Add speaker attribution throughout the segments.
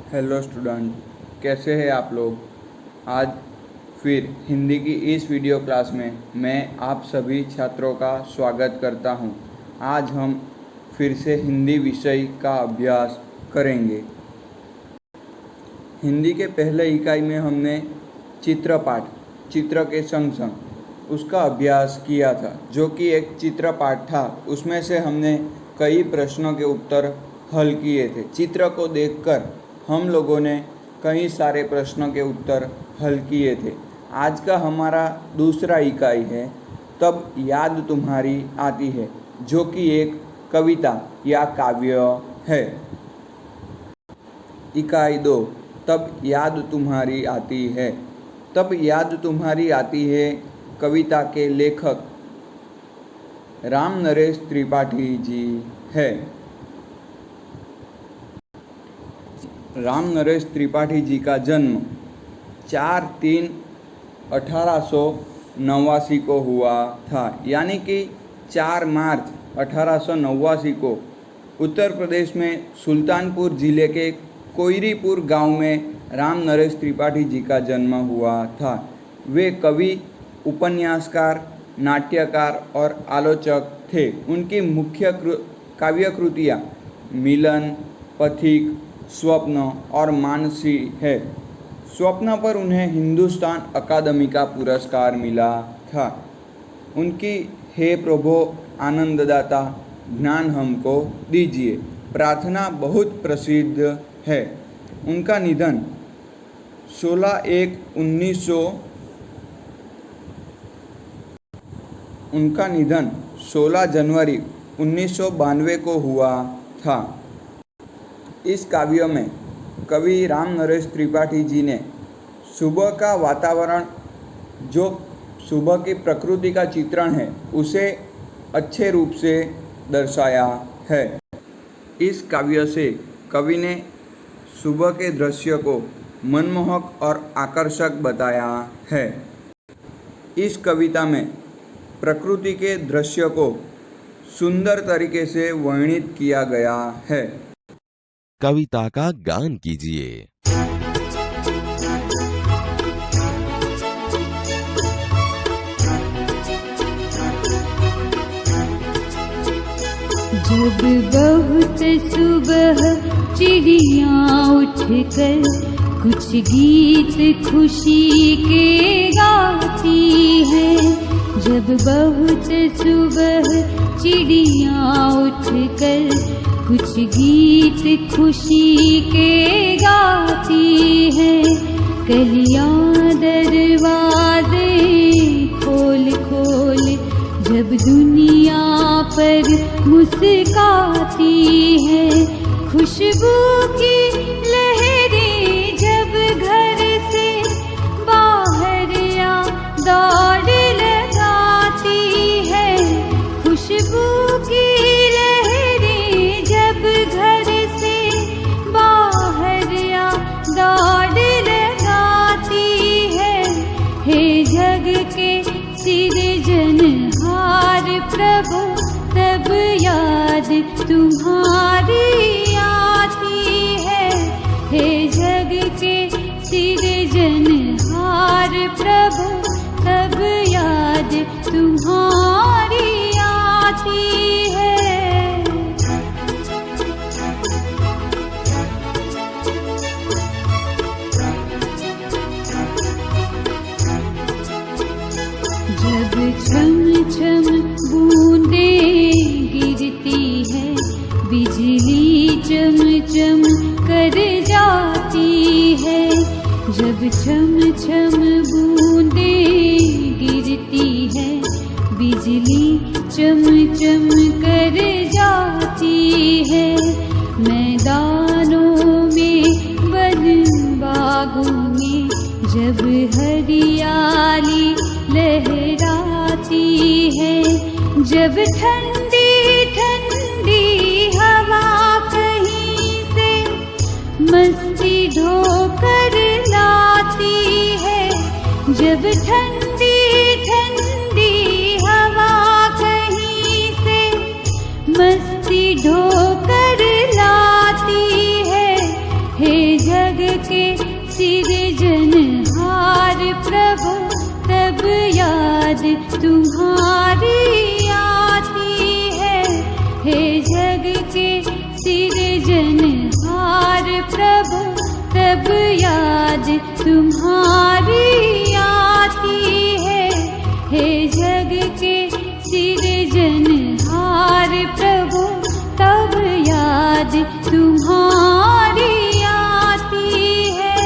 Speaker 1: Hello student, कैसे हैं आप लोग। आज फिर हिंदी की इस वीडियो क्लास में मैं आप सभी छात्रों का स्वागत करता हूं। आज हम फिर से हिंदी विषय का अभ्यास करेंगे। हिंदी के पहले इकाई में हमने चित्रपाठ, चित्र के संग संग उसका अभ्यास किया था, जो कि एक चित्रपाठ था। उसमें से हमने कई प्रश्नों के उत्तर हल किए थे। चित्र को देखकर हम लोगों ने कई सारे प्रश्नों के उत्तर हल किए थे। आज का हमारा दूसरा इकाई है तब याद तुम्हारी आती है, जो कि एक कविता या काव्य है। इकाई 2, तब याद तुम्हारी आती है। तब याद तुम्हारी आती है कविता के लेखक राम नरेश त्रिपाठी जी है। राम नरेश त्रिपाठी जी का जन्म 4/3/1889 को हुआ था, यानी कि 4 मार्च 1889 को उत्तर प्रदेश में सुल्तानपुर जिले के कोयरीपुर गांव में राम नरेश त्रिपाठी जी का जन्म हुआ था। वे कवि, उपन्यासकार, नाट्यकार और आलोचक थे। उनकी मुख्य काव्य कृतियाँ मिलन, पथिक, स्वप्न और मानसी है। स्वप्न पर उन्हें हिंदुस्तान अकादमी का पुरस्कार मिला था। उनकी हे प्रभो आनंददाता ज्ञान हमको दीजिए प्रार्थना बहुत प्रसिद्ध है। उनका निधन 16 जनवरी 1992 को हुआ था। इस काव्य में कवि राम नरेश त्रिपाठी जी ने सुबह का वातावरण, जो सुबह की प्रकृति का चित्रण है, उसे अच्छे रूप से दर्शाया है। इस काव्य से कवि ने सुबह के दृश्य को मनमोहक और आकर्षक बताया है। इस कविता में प्रकृति के दृश्य को सुंदर तरीके से वर्णित किया गया है।
Speaker 2: कविता का गान कीजिए।
Speaker 3: जब बहुत सुबह चिड़िया उठकर कुछ गीत खुशी के गाती है। जब बहुत सुबह चिड़िया उठकर कुछ गीत खुशी के गाती है। कलियां दरवाजे खोल खोल जब दुनिया पर मुस्काती है। खुशबू की लहरें जब घर से बाहर या दौड़ लगाती है। खुशबू की घर से बाहर या दौड़ लगाती है। हे जग के सृजनहार प्रभु, तब याद तुम्हारी आती है। हे जग के सृजनहार प्रभु, तब याद तुम्हारी आती है। जब छम छम बूंदें गिरती है, बिजली चम चम कर जाती है। जब छम छम बूंदें गिरती है, बिजली चम चम कर जाती है। मैदानों में वन बागों में जब हरियाली लहराती है। जब ठंडी ठंडी हवा कहीं से मस्ती ढोकर लाती है। जब ठंडी ठंडी हवा कहीं से मस्ती ढोकर लाती है। हे जग के सृजनहार प्रभु तब याद तुम्हारी आती है। हे जग के सृजनहार प्रभु तब याद तुम्हारी आती है। हे जग के सृजनहार प्रभु तब याद तुम्हारी आती है।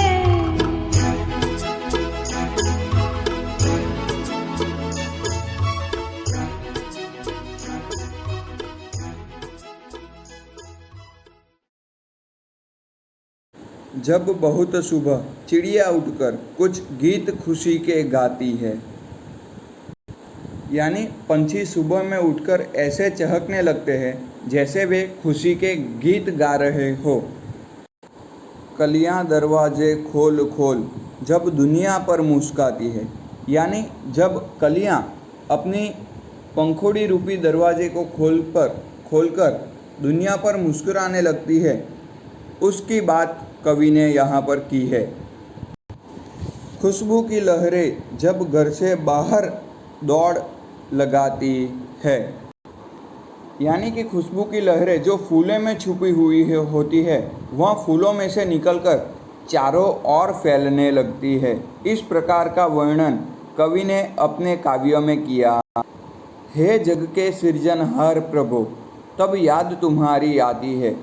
Speaker 1: जब बहुत सुबह चिड़िया उठकर कुछ गीत खुशी के गाती है, यानी पंछी सुबह में उठकर ऐसे चहकने लगते हैं जैसे वे खुशी के गीत गा रहे हो। कलियां दरवाजे खोल खोल जब दुनिया पर मुस्काती है, यानी जब कलियां अपनी पंखुड़ी रूपी दरवाजे को खोलकर दुनिया पर मुस्कुराने लगती है, उसकी बात कवि ने यहाँ पर की है। खुशबू की लहरें जब घर से बाहर दौड़ लगाती है, यानी कि खुशबू की लहरें जो फूलों में छुपी हुई होती है वह फूलों में से निकलकर चारों ओर फैलने लगती है। इस प्रकार का वर्णन कवि ने अपने काव्यों में किया। हे जग के सृजनहार प्रभु तब याद तुम्हारी आती है।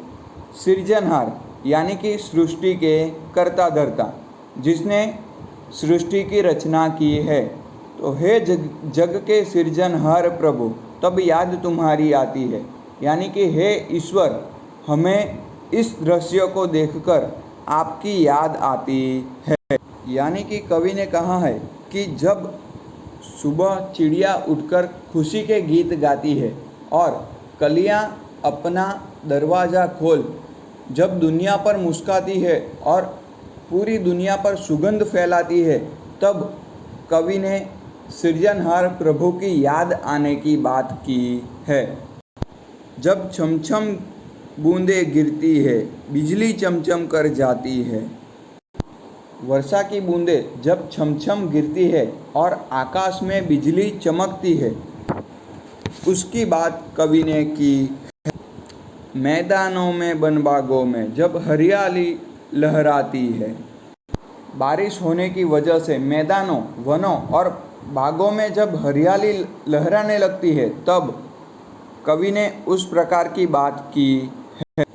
Speaker 1: सृजनहार यानी कि सृष्टि के कर्ता धर्ता, जिसने सृष्टि की रचना की है। तो हे जग के सृजनहार प्रभु तब याद तुम्हारी आती है, यानी कि हे ईश्वर, हमें इस दृश्य को देखकर आपकी याद आती है। यानी कि कवि ने कहा है कि जब सुबह चिड़िया उठकर खुशी के गीत गाती है और कलियां अपना दरवाज़ा खोल जब दुनिया पर मुस्काती है और पूरी दुनिया पर सुगंध फैलाती है, तब कवि ने सृजनहार प्रभु की याद आने की बात की है। जब छमछम बूंदें गिरती है, बिजली चमचम कर जाती है। वर्षा की बूंदें जब छमछम गिरती है और आकाश में बिजली चमकती है, उसकी बात कवि ने की है। मैदानों में बनबागों में जब हरियाली लहराती है। बारिश होने की वजह से मैदानों, वनों और बागों में जब हरियाली लहराने लगती है, तब कवि ने उस प्रकार की बात की है।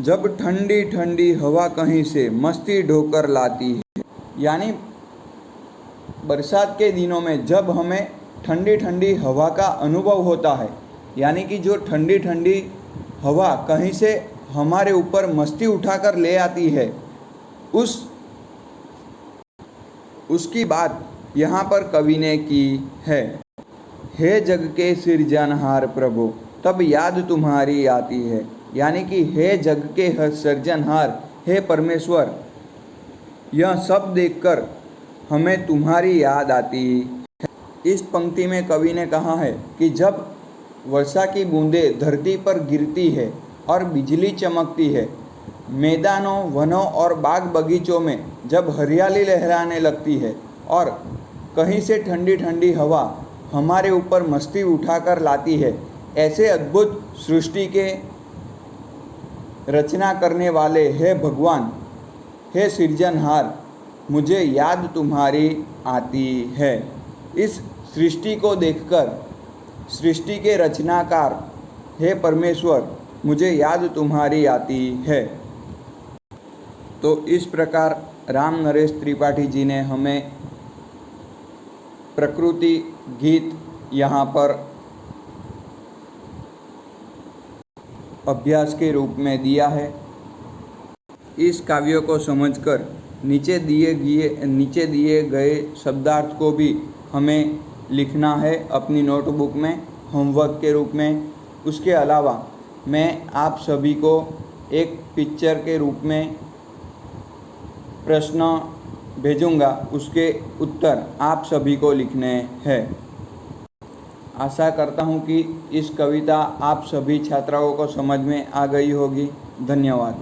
Speaker 1: जब ठंडी ठंडी हवा कहीं से मस्ती ढोकर लाती है, यानी बरसात के दिनों में जब हमें ठंडी ठंडी हवा का अनुभव होता है, यानी कि जो ठंडी ठंडी हवा कहीं से हमारे ऊपर मस्ती उठाकर ले आती है, उसकी बात यहाँ पर कवि ने की है। हे जग के सृजनहार प्रभु तब याद तुम्हारी आती है, यानी कि हे जग के सृजनहार, हे परमेश्वर, यह सब देखकर हमें तुम्हारी याद आती है। इस पंक्ति में कवि ने कहा है कि जब वर्षा की बूंदें धरती पर गिरती है और बिजली चमकती है, मैदानों, वनों और बाग बगीचों में जब हरियाली लहराने लगती है और कहीं से ठंडी ठंडी हवा हमारे ऊपर मस्ती उठाकर लाती है, ऐसे अद्भुत सृष्टि के रचना करने वाले हे भगवान, हे सृजनहार, मुझे याद तुम्हारी आती है। इस सृष्टि को देखकर सृष्टि के रचनाकार हे परमेश्वर, मुझे याद तुम्हारी आती है। तो इस प्रकार राम नरेश त्रिपाठी जी ने हमें प्रकृति गीत यहाँ पर अभ्यास के रूप में दिया है। इस काव्य को समझकर नीचे दिए गए शब्दार्थ को भी हमें लिखना है अपनी नोटबुक में होमवर्क के रूप में। उसके अलावा मैं आप सभी को एक पिक्चर के रूप में प्रश्न भेजूंगा, उसके उत्तर आप सभी को लिखने हैं। आशा करता हूं कि इस कविता आप सभी छात्राओं को समझ में आ गई होगी। धन्यवाद।